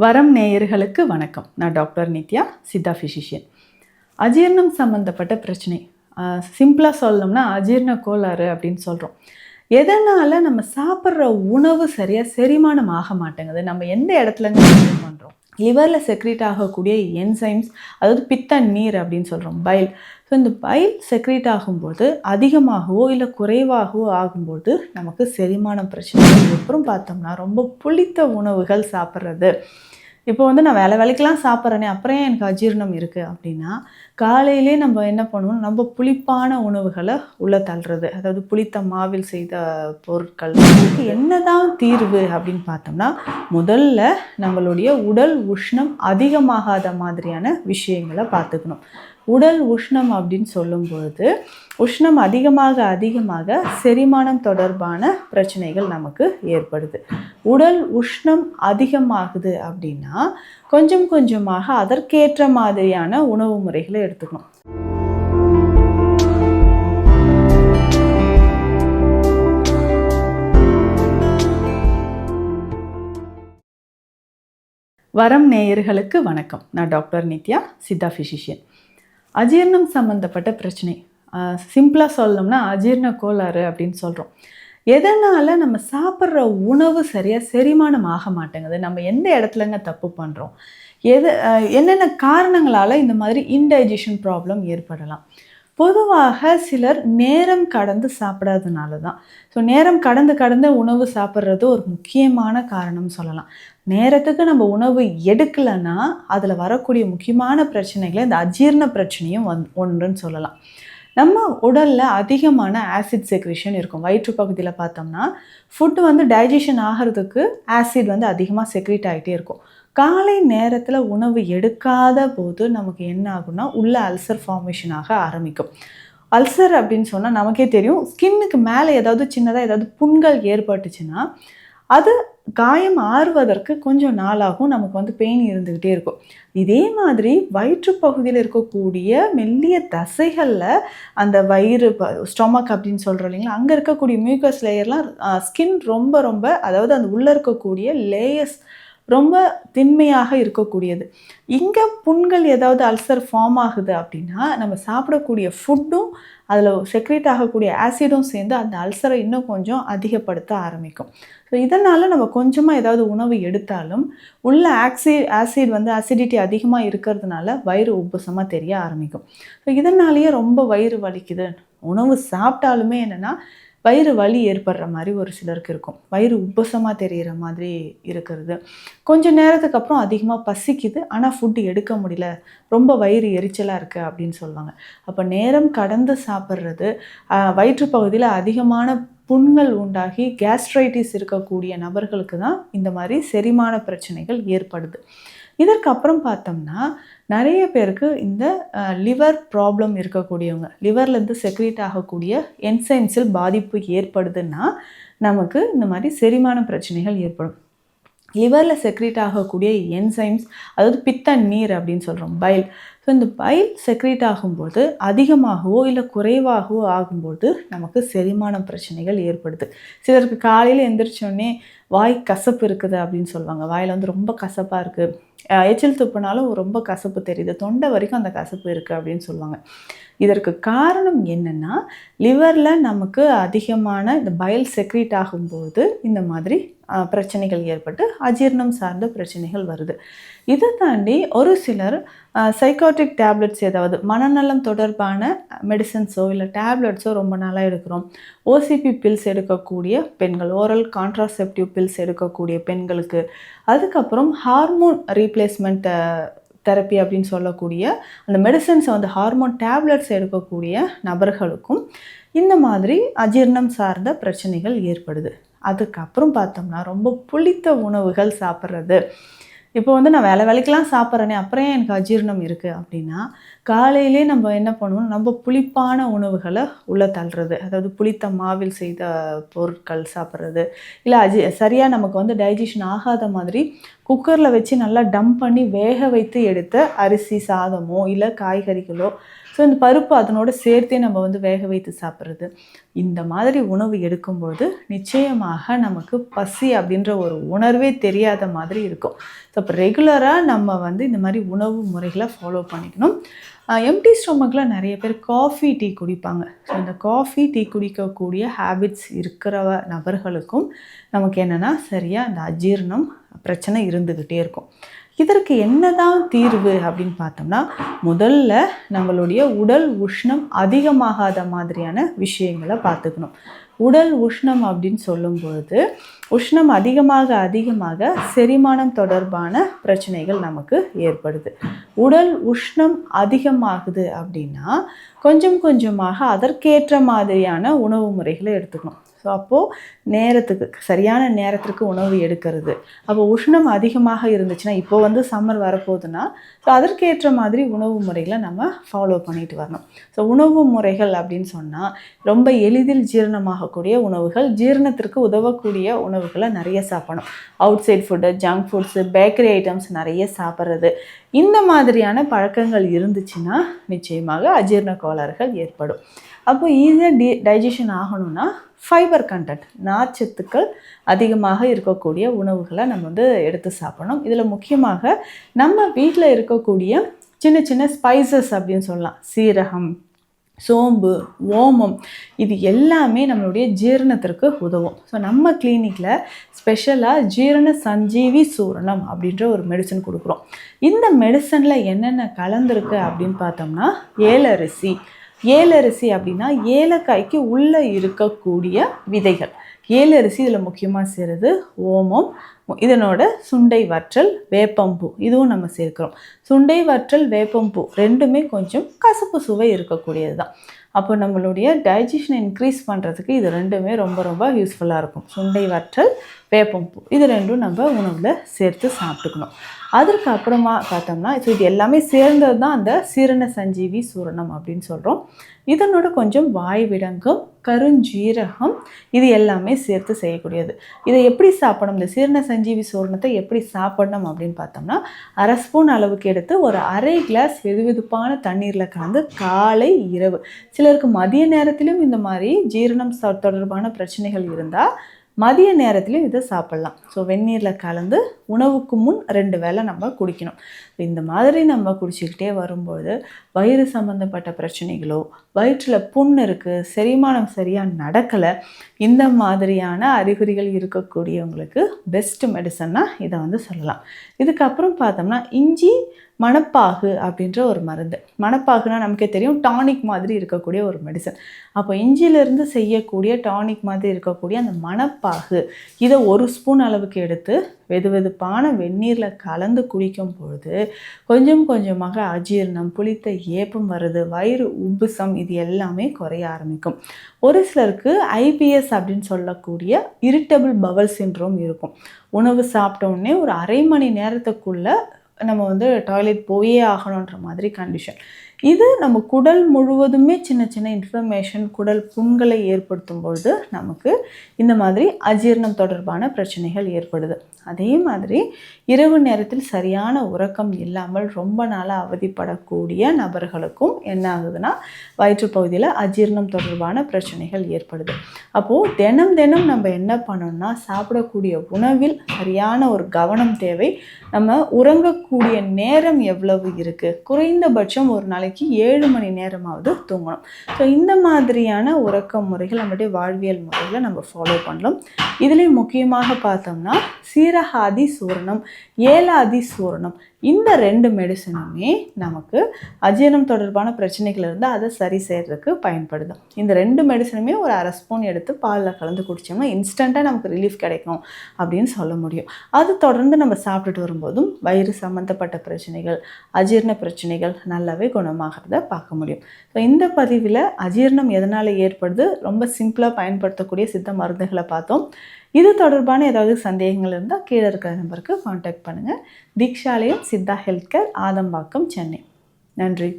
வரம் நேயர்களுக்கு வணக்கம். நான் டாக்டர் நித்யா, சித்தா ஃபிசிஷியன். அஜீரணம் சம்மந்தப்பட்ட பிரச்சனை, சிம்பிளாக சொல்லணும்னா அஜீரண கோளாறு அப்படின்னு சொல்கிறோம். எதனால் நம்ம சாப்பிட்ற உணவு சரியாக செரிமானம் ஆக மாட்டேங்குது, நம்ம எந்த இடத்துலன்னு பண்ணுறோம். லிவரில் செக்ரீட் ஆகக்கூடிய என்சைம்ஸ், அதாவது பித்த நீர் அப்படின்னு சொல்கிறோம், பைல். ஸோ இந்த பைல் செக்ரீட் ஆகும்போது அதிகமாகவோ இல்லை குறைவாகவோ ஆகும்போது நமக்கு செரிமானம் பிரச்சனை. அப்புறம் பார்த்தோம்னா ரொம்ப புளித்த உணவுகள் சாப்பிட்றது. இப்போ நான் வேலைக்கெலாம் சாப்பிட்றேனே, அப்புறம் எனக்கு அஜீரணம் இருக்குது அப்படின்னா, காலையிலே நம்ம என்ன பண்ணுவோம், நம்ம புளிப்பான உணவுகளை உள்ளே தள்ளுறது, அதாவது புளித்த மாவில் செய்த பொருட்கள். இதுக்கு என்னதான் தீர்வு அப்படின்னு பார்த்தோம்னா, முதல்ல நம்மளுடைய உடல் உஷ்ணம் அதிகமாகாத மாதிரியான விஷயங்களை பார்த்துக்கணும். உடல் உஷ்ணம் அப்படின்னு சொல்லும்பொழுது, உஷ்ணம் அதிகமாக செரிமானம் தொடர்பான பிரச்சனைகள் நமக்கு ஏற்படுது. உடல் உஷ்ணம் அதிகமாகுது அப்படின்னா கொஞ்சம் கொஞ்சமாக அதற்கேற்ற மாதிரியான உணவு முறைகளை எடுத்துக்கணும். வரம் நேயர்களுக்கு வணக்கம். நான் டாக்டர் நித்யா, சித்தா ஃபிசிஷியன். அஜீரணம் சம்மந்தப்பட்ட பிரச்சனை, சிம்பிளாக சொல்லணும்னா அஜீரண கோளாறு அப்படின்னு சொல்கிறோம். எதனால் நம்ம சாப்பிட்ற உணவு சரியாக செரிமானம் ஆக மாட்டேங்குது, நம்ம எந்த இடத்துலங்க தப்பு பண்ணுறோம், என்னென்ன காரணங்களால் இந்த மாதிரி இன்டைஜஷன் ப்ராப்ளம் ஏற்படலாம். பொதுவாக சிலர் நேரம் கடந்து சாப்பிடாதனால தான். ஸோ நேரம் கடந்து உணவு சாப்பிட்றது ஒரு முக்கியமான காரணம் சொல்லலாம். நேரத்துக்கு நம்ம உணவு எடுக்கலைன்னா அதில் வரக்கூடிய முக்கியமான பிரச்சனைகளை இந்த அஜீரண பிரச்சனையும் ஒன்றுன்னு சொல்லலாம். நம்ம உடலில் அதிகமான ஆசிட் செக்ரேஷன் இருக்கும். வயிற்று பகுதியில் பார்த்தோம்னா ஃபுட்டு டைஜஷன் ஆகிறதுக்கு ஆசிட் அதிகமாக செக்ரேட் ஆகிட்டே இருக்கும். காலை நேரத்தில் உணவு எடுக்காத போது நமக்கு என்ன ஆகும்னா உள்ள அல்சர் ஃபார்மேஷன் ஆக ஆரம்பிக்கும். அல்சர் அப்படின்னு சொன்னால் நமக்கே தெரியும், ஸ்கின்னுக்கு மேலே ஏதாவது சின்னதாக ஏதாவது புண்கள் ஏற்பட்டுச்சுன்னா அது காயம் ஆறுவதற்கு கொஞ்சம் நாளாகும், நமக்கு பெயின் இருந்துக்கிட்டே இருக்கும். இதே மாதிரி வயிற்று பகுதியில் இருக்கக்கூடிய மெல்லிய தசைகளில் அந்த வயிறு ஸ்டொமக் அப்படின்னு சொல்கிறோம் இல்லைங்களா, அங்கே இருக்கக்கூடிய மியூக்கஸ் லேயர்லாம் ஸ்கின் ரொம்ப அதாவது அந்த உள்ளே இருக்கக்கூடிய லேயர்ஸ் ரொம்ப திண்மையாக இருக்கக்கூடியது. இங்கே புண்கள் ஏதாவது அல்சர் ஃபார்ம் ஆகுது அப்படின்னா நம்ம சாப்பிடக்கூடிய ஃபுட்டும் அதில் செக்ரேட் ஆகக்கூடிய ஆசிடும் சேர்ந்து அந்த அல்சரை இன்னும் கொஞ்சம் அதிகப்படுத்த ஆரம்பிக்கும். ஸோ இதனால் நம்ம கொஞ்சமாக ஏதாவது உணவு எடுத்தாலும் உள்ள ஆசிட் அசிடிட்டி அதிகமாக இருக்கிறதுனால வயிறு உப்புசமாக தெரிய ஆரம்பிக்கும். ஸோ இதனாலேயே ரொம்ப வயிறு வலிக்குது, உணவு சாப்பிட்டாலுமே என்னென்னா வயிறு வலி ஏற்படுற மாதிரி ஒரு சிலருக்கு இருக்கும். வயிறு உப்பசமாக தெரிகிற மாதிரி இருக்கிறது. கொஞ்சம் நேரத்துக்கு அப்புறம் அதிகமாக பசிக்குது, ஆனால் ஃபுட்டு எடுக்க முடியல, ரொம்ப வயிறு எரிச்சலாக இருக்குது அப்படின்னு சொல்லுவாங்க. அப்போ நேரம் கடந்து சாப்பிட்றது வயிற்று பகுதியில் அதிகமான புண்கள் உண்டாகி கேஸ்ட்ரைட்டிஸ் இருக்கக்கூடிய நபர்களுக்கு தான் இந்த மாதிரி செரிமான பிரச்சனைகள் ஏற்படுது. இதற்கப்புறம் பார்த்தோம்னா நிறைய பேருக்கு இந்த லிவர் ப்ராப்ளம் இருக்கக்கூடியவங்க, லிவர்லேருந்து செக்ரேட் ஆகக்கூடிய என்சைம்ஸில் பாதிப்பு ஏற்படுதுன்னா நமக்கு இந்த மாதிரி செரிமான பிரச்சனைகள் ஏற்படும். லிவரில் செக்ரேட் ஆகக்கூடிய என்சைம்ஸ், அதாவது பித்த நீர் அப்படின்னு சொல்கிறோம், பைல். ஸோ இந்த பைல் செக்ரேட் ஆகும்போது அதிகமாகவோ இல்லை குறைவாகவோ ஆகும்போது நமக்கு செரிமான பிரச்சனைகள் ஏற்படுது. சிலருக்கு காலையில் எந்திரிச்சோடனே வாய் கசப்பு இருக்குது அப்படின்னு சொல்லுவாங்க. வாயில் ரொம்ப கசப்பாக இருக்குது, எச்சில் துப்புனாலும் ரொம்ப கசப்பு தெரியுது, தொண்டை வரைக்கும் அந்த கசப்பு இருக்குது அப்படின்னு சொல்லுவாங்க. இதற்கு காரணம் என்னென்னா லிவரில் நமக்கு அதிகமான இந்த பைல் செக்ரேட் ஆகும்போது இந்த மாதிரி பிரச்சனைகள் ஏற்பட்டு அஜீரணம் சார்ந்த பிரச்சனைகள் வருது. இதை தாண்டி ஒரு சிலர் சைக்காட்ரிக் டேப்லெட்ஸ், ஏதாவது மனநலம் தொடர்பான மெடிசன்ஸோ இல்லை டேப்லெட்ஸோ ரொம்ப நாளாக எடுக்கிறோம். ஓசிபி பில்ஸ் எடுக்கக்கூடிய பெண்கள், ஓரல் கான்ட்ராசெப்டிவ் பில்ஸ் எடுக்கக்கூடிய பெண்களுக்கு, அதுக்கப்புறம் ஹார்மோன் ரீப்ளேஸ்மெண்ட் தெரப்பி அப்படின்னு சொல்லக்கூடிய அந்த மெடிசன்ஸை ஹார்மோன் டேப்லெட்ஸ் எடுக்கக்கூடிய நபர்களுக்கும் இந்த மாதிரி அஜீரணம் சார்ந்த பிரச்சனைகள் ஏற்படுது. அதுக்கப்புறம் பார்த்தோம்னா ரொம்ப புளித்த உணவுகள் சாப்பிட்றது. இப்போ நான் வேலைக்கெலாம் சாப்பிட்றேனே, அப்புறம் எனக்கு அஜீரணம் இருக்குது அப்படின்னா, காலையிலே நம்ம என்ன பண்ணுவோம், நம்ம புளிப்பான உணவுகளை உள்ளே தள்ளுறது, அதாவது புளித்த மாவில் செய்த பொருட்கள் சாப்பிட்றது, இல்லை சரியாக நமக்கு டைஜஷன் ஆகாத மாதிரி குக்கரில் வச்சு நல்லா டம்ப் பண்ணி வேக வைத்து எடுத்த அரிசி சாதமோ இல்லை காய்கறிகளோ, ஸோ ஸோ இந்த பருப்பு அதனோட சேர்த்தே நம்ம வந்து வேக வைத்து சாப்பிட்றது, இந்த மாதிரி உணவு எடுக்கும்போது நிச்சயமாக நமக்கு பசி அப்படின்ற ஒரு உணர்வே தெரியாத மாதிரி இருக்கும். ஸோ அப்போ ரெகுலராக நம்ம வந்து இந்த மாதிரி உணவு முறைகளை ஃபாலோ பண்ணிக்கணும். எம்டி ஸ்டொமக்கில் நிறைய பேர் காஃபி டீ குடிப்பாங்க. ஸோ இந்த காஃபி டீ குடிக்கக்கூடிய ஹேபிட்ஸ் இருக்கிற நபர்களுக்கும் நமக்கு என்னென்னா சரியாக அந்த அஜீரணம் பிரச்சனை இருந்துக்கிட்டே இருக்கும். இதற்கு என்னதான் தீர்வு அப்படின்னு பார்த்தோம்னா, முதல்ல நம்மளுடைய உடல் உஷ்ணம் அதிகமாகாத மாதிரியான விஷயங்களை பார்த்துக்கணும். உடல் உஷ்ணம் அப்படின்னு சொல்லும்பொழுது உஷ்ணம் அதிகமாக செரிமானம் தொடர்பான பிரச்சனைகள் நமக்கு ஏற்படுது. உடல் உஷ்ணம் அதிகமாகுது அப்படின்னா கொஞ்சம் கொஞ்சமாக அதற்கேற்ற மாதிரியான உணவு முறைகளை எடுத்துக்கணும். ஸோ அப்போது சரியான நேரத்திற்கு உணவு எடுக்கிறது. அப்போ உஷ்ணம் அதிகமாக இருந்துச்சுன்னா, இப்போ வந்து சம்மர் வரப்போகுதுன்னா, ஸோ அதற்கேற்ற மாதிரி உணவு முறைகளை நம்ம ஃபாலோ பண்ணிட்டு வரணும். ஸோ உணவு முறைகள் அப்படின்னு சொன்னால் ரொம்ப எளிதில் ஜீரணமாகக்கூடிய உணவுகள், ஜீரணத்திற்கு உதவக்கூடிய உணவுகளை நிறைய சாப்பிடணும். Outside food, junk foods, bakery items நிறைய சாப்பிட்றது, இந்த மாதிரியான பழக்கங்கள் இருந்துச்சுன்னா நிச்சயமாக அஜீரண கோளாறுகள் ஏற்படும். அப்போ ஈஸியாக டைஜஷன் ஆகணும்னா ஃபைபர் கண்டென்ட், நார்ச்சத்துக்கள் அதிகமாக இருக்கக்கூடிய உணவுகளை நம்ம வந்து எடுத்து சாப்பிடணும். இதில் முக்கியமாக நம்ம வீட்டில் இருக்கக்கூடிய சின்ன சின்ன ஸ்பைசஸ் அப்படின்னு சொல்லலாம். சீரகம், சோம்பு, ஓமம், இது எல்லாமே நம்மளுடைய ஜீரணத்திற்கு உதவும். ஸோ நம்ம கிளினிக்கில் ஸ்பெஷலாக ஜீரண சஞ்சீவி சூரணம் அப்படின்ற ஒரு மெடிசன் கொடுக்குறோம். இந்த மெடிசனில் என்னென்ன கலந்துருக்கு அப்படின்னு பார்த்தோம்னா, ஏலரிசி அப்படின்னா ஏலக்காய்க்கு உள்ளே இருக்கக்கூடிய விதைகள். ஏலரிசி இதில் முக்கியமாக சேருது. ஓமம், இதனோட சுண்டை வற்றல், வேப்பம்பூ, இதுவும் நம்ம சேர்க்கிறோம். சுண்டை வற்றல், வேப்பம்பூ ரெண்டுமே கொஞ்சம் கசப்பு சுவை இருக்கக்கூடியது தான். அப்போ நம்மளுடைய டைஜஷனை இன்க்ரீஸ் பண்ணுறதுக்கு இது ரெண்டுமே ரொம்ப ரொம்ப யூஸ்ஃபுல்லாக இருக்கும். சுண்டை வற்றல், வேப்பம்பூ, இது ரெண்டும் நம்ம உணவில் சேர்த்து சாப்பிட்டுக்கணும். அதற்கு அப்புறமா பார்த்தோம்னா, ஸோ இது எல்லாமே சேர்ந்தது தான் அந்த சீரண சஞ்சீவி சூரணம் அப்படின்னு சொல்கிறோம். இதனோட கொஞ்சம் வாய்விடங்கம், கருஞ்சீரகம், இது எல்லாமே சேர்த்து செய்யக்கூடியது. இதை எப்படி சாப்பிடணும், இந்த சீரண சஞ்சீவி சூரணத்தை எப்படி சாப்பிடணும் அப்படின்னு பார்த்தோம்னா, 1/2 ஸ்பூன் அளவுக்கு எடுத்து ஒரு 1/2 கிளாஸ் வெதுவெதுப்பான தண்ணீரில் கலந்து காலை இரவு, சிலருக்கு மதிய நேரத்திலும் இந்த மாதிரி ஜீரணம் தொடர்பான பிரச்சனைகள் இருந்தால் மதிய நேரத்துலையும் இதை சாப்பிட்லாம். ஸோ வெந்நீரில் கலந்து உணவுக்கு முன் 2 வேளை நம்ம குடிக்கணும். இந்த மாதிரி நம்ம குடிச்சிக்கிட்டே வரும்போது வயிறு சம்மந்தப்பட்ட பிரச்சனைகளோ, வயிற்றில் புண் இருக்குது, செரிமானம் சரியாக நடக்கலை, இந்த மாதிரியான அறிகுறிகள் இருக்கக்கூடியவங்களுக்கு பெஸ்ட் மெடிசன்னா இதை வந்து சொல்லலாம். இதுக்கப்புறம் பார்த்தோம்னா இஞ்சி மணப்பாகு அப்படின்ற ஒரு மருந்து. மணப்பாகுனா நமக்கே தெரியும், டானிக் மாதிரி இருக்கக்கூடிய ஒரு மெடிசன். அப்போ இஞ்சியிலிருந்து செய்யக்கூடிய டானிக் மாதிரி இருக்கக்கூடிய அந்த மணப்பாகு, இதை 1 ஸ்பூன் அளவுக்கு எடுத்து வெதுவெதுப்பான வெந்நீரில் கலந்து குடிக்கும் பொழுது கொஞ்சம் கொஞ்சமாக அஜீரணம், புளித்த ஏப்பம் வருது, வயிறு உப்புசம், இது எல்லாமே குறைய ஆரம்பிக்கும். ஒரு சிலருக்கு ஐபிஎஸ் அப்படின்னு சொல்லக்கூடிய இரிட்டபிள் பவல் சிண்ட்ரோம் இருக்கும். உணவு சாப்பிட்டோன்னே ஒரு 1/2 மணி நேரத்துக்குள்ளே நம்ம வந்து டாய்லெட் போயே ஆகணுன்ற மாதிரி கண்டிஷன். இது நம்ம குடல் முழுவதுமே சின்ன சின்ன இன்ஃப்ளமேஷன், குடல் புண்களை ஏற்படுத்தும் பொழுது நமக்கு இந்த மாதிரி அஜீரணம் தொடர்பான பிரச்சனைகள் ஏற்படுது. அதே மாதிரி இரவு நேரத்தில் சரியான உறக்கம் இல்லாமல் ரொம்ப நாளாக அவதிப்படக்கூடிய நபர்களுக்கும் என்ன ஆகுதுன்னா, வயிற்றுப்பகுதியில் அஜீரணம் தொடர்பான பிரச்சனைகள் ஏற்படுது. அப்போது தினம் தினம் நம்ம என்ன பண்ணணும்னா, சாப்பிடக்கூடிய உணவில் சரியான ஒரு கவனம் தேவை. நம்ம உறங்கக்கூடிய நேரம் எவ்வளவு இருக்குது, குறைந்தபட்சம் ஒரு நாளைக்கு 7 மணி நேரமாவது தூங்கணும். ஸோ இந்த மாதிரியான உறக்க முறைகள் நம்மளுடைய வாழ்வியல் முறைகளை நம்ம ஃபாலோ பண்ணலாம். இதுலேயும் முக்கியமாக பார்த்தோம்னா சீரகாதி சூரணம், ஏலாதி சூரணம், இந்த 2 மெடிசனுமே நமக்கு அஜீரணம் தொடர்பான பிரச்சனைகள் இருந்தால் அதை சரி செய்கிறதுக்கு பயன்படுது. இந்த 2 மெடிசனுமே ஒரு 1/2 ஸ்பூன் எடுத்து பாலில் கலந்து குடித்தோம்னா இன்ஸ்டண்ட்டாக நமக்கு ரிலீஃப் கிடைக்கும் அப்படின்னு சொல்ல முடியும். அது தொடர்ந்து நம்ம சாப்பிட்டுட்டு வரும்போதும் வயிறு சம்மந்தப்பட்ட பிரச்சனைகள், அஜீரண பிரச்சனைகள் நல்லாவே குணமாகிறத பார்க்க முடியும். ஸோ இந்த பதிவில் அஜீரணம் எதனால் ஏற்படுது, ரொம்ப சிம்பிளாக பயன்படுத்தக்கூடிய சித்த மருந்துகளை பார்த்தோம். இது தொடர்பான ஏதாவது சந்தேகங்கள் இருந்தால் கீழே இருக்கிற நம்பருக்கு காண்டாக்ட் பண்ணுங்கள். Deekshalayam Siddha health care, Adambakkam, Chennai. நன்றி.